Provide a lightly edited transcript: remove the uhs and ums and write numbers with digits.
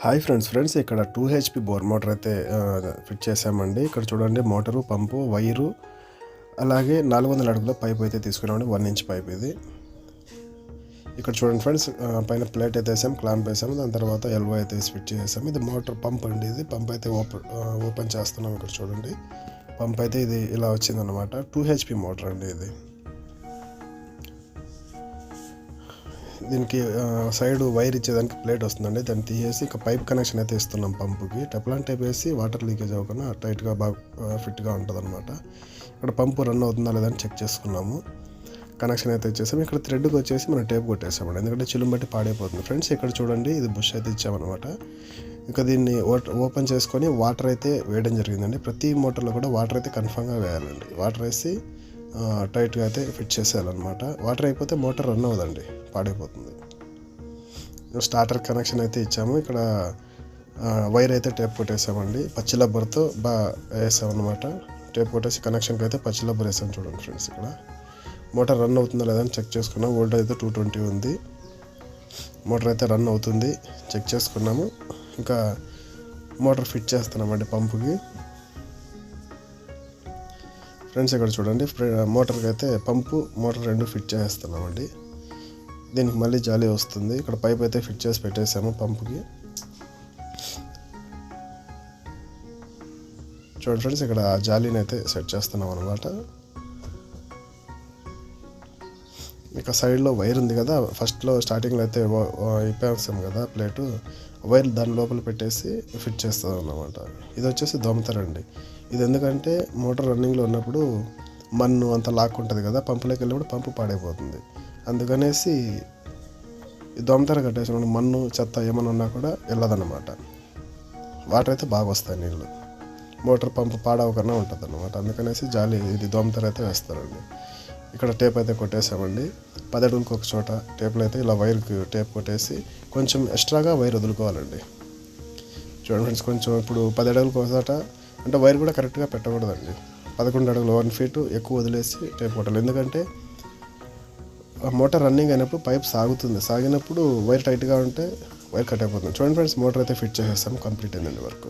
Hi friends ఇక్కడ 2 HP bore motor అయితే fit చేసామండి. ఇక్కడ చూడండి మోటారు, పంపు, వైరు అలాగే 400 అడుగుల పైప్ అయితే తీసుకున్నామండి. 1 ఇంచ్ పైప్ ఇది. ఇక్కడ చూడండి ఫ్రెండ్స్, పైన ప్లేట్ అయితే వేసాం, క్లాంప్ వేసాము. దాని తర్వాత ఎల్బో అయితే ఫిట్ చేసాము. ఇది మోటార్ పంప్ అండి. ఇది పంప్ అయితే ఓపెన్ చేస్తున్నాం. ఇక్కడ చూడండి పంప్ అయితే ఇది ఇలా వచ్చిందనమాట. 2 HP మోటార్ అండి ఇది. దీనికి సైడ్ వైర్ ఇచ్చేదానికి ప్లేట్ వస్తుందండి. దాన్ని తీసేసి ఇక పైప్ కనెక్షన్ అయితే ఇస్తున్నాం పంపుకి. టెప్లాన్ టైప్ వేసి వాటర్ లీకేజ్ అవ్వకుండా టైట్గా బాగా ఫిట్గా ఉంటుంది అనమాట. ఇక్కడ పంపు రన్ అవుతుందా లేదని చెక్ చేసుకున్నాము. కనెక్షన్ అయితే ఇచ్చేసాము. ఇక్కడ థ్రెడ్కి వచ్చేసి మనం టేప్ కొట్టేసామండి, ఎందుకంటే చిలుం బట్టి పాడైపోతుంది. ఫ్రెండ్స్ ఇక్కడ చూడండి, ఇది బుష్ అయితే ఇచ్చామన్నమాట. ఇంకా దీన్ని ఓపెన్ చేసుకొని వాటర్ అయితే వేయడం జరిగిందండి. ప్రతి మోటార్లో కూడా వాటర్ అయితే కన్ఫామ్గా వేయాలండి. వాటర్ వేసి టైట్గా అయితే ఫిట్ చేసేయాలన్నమాట. వాటర్ అయిపోతే మోటార్ రన్ అవ్వదండి, పాడైపోతుంది. స్టార్టర్ కనెక్షన్ అయితే ఇచ్చాము. ఇక్కడ వైర్ అయితే టేప్ కొట్టేసామండి. పచ్చి రబ్బర్తో బాగా వేసామన్నమాట. టేప్ కొట్టేసి కనెక్షన్కి అయితే పచ్చి రబ్బర్ వేసాం. చూడండి ఫ్రెండ్స్, ఇక్కడ మోటార్ రన్ అవుతుందా లేదా అని చెక్ చేసుకున్నాం. వోల్టేజ్ అయితే 220 ఉంది. మోటార్ అయితే రన్ అవుతుంది, చెక్ చేసుకున్నాము. ఇంకా మోటార్ ఫిట్ చేస్తున్నామండి పంపుకి. ఫ్రెండ్స్ ఇక్కడ చూడండి, మోటార్కి అయితే పంపు మోటార్ రెండు ఫిట్ చేస్తున్నామండి. దీనికి మళ్ళీ జాలీ వస్తుంది. ఇక్కడ పైప్ అయితే ఫిట్ చేసి పెట్టేసాము పంపుకి. చూడండి ఫ్రెండ్స్, ఇక్కడ జాలీని అయితే సెట్ చేస్తున్నాం అనమాట. ఇక సైడ్లో వైర్ ఉంది కదా, ఫస్ట్లో స్టార్టింగ్లో అయితే ఇప్పేస్తాం కదా ప్లేటు, వైర్ దాని లోపల పెట్టేసి ఫిట్ చేస్తాం అన్నమాట. ఇది వచ్చేసి దోమతెరండి. ఇది ఎందుకంటే మోటార్ రన్నింగ్లో ఉన్నప్పుడు మన్ను అంతా లాక్కుంటుంది కదా, పంపులోకి వెళ్ళినప్పుడు పంపు పాడైపోతుంది. అందుకనేసి ఈ దోమతెర కట్టేసిన మన్ను చెత్త ఏమైనా ఉన్నా కూడా వెళ్ళదన్నమాట. వాటర్ అయితే బాగా వస్తాయి, నీళ్ళు. మోటార్ పంపు పాడవకన్నా ఉంటుంది అన్నమాట. అందుకనేసి జాలి ఇది దోమతెర అయితే వేస్తారండి. ఇక్కడ టేప్ అయితే కొట్టేసామండి. 10 అడుగులకు ఒక చోట టేప్లో అయితే ఇలా వైర్కి టేప్ కొట్టేసి కొంచెం ఎక్స్ట్రాగా వైర్ వదులుకోవాలండి. చూడండి ఫ్రెండ్స్, కొంచెం ఇప్పుడు 10 అడుగులకు ఒక చోట అంటే వైర్ కూడా కరెక్ట్గా పెట్టకూడదండి. 11 అడుగులు 1 ఫీట్ ఎక్కువ వదిలేసి టేప్ కొట్టాలి. ఎందుకంటే మోటార్ రన్నింగ్ అయినప్పుడు పైప్ సాగుతుంది. సాగినప్పుడు వైర్ టైట్గా ఉంటే వైర్ కట్ అయిపోతుంది. చూడండి ఫ్రెండ్స్, మోటార్ అయితే ఫిట్ చేసేస్తాము. కంప్లీట్ అయిందండి వర్క్.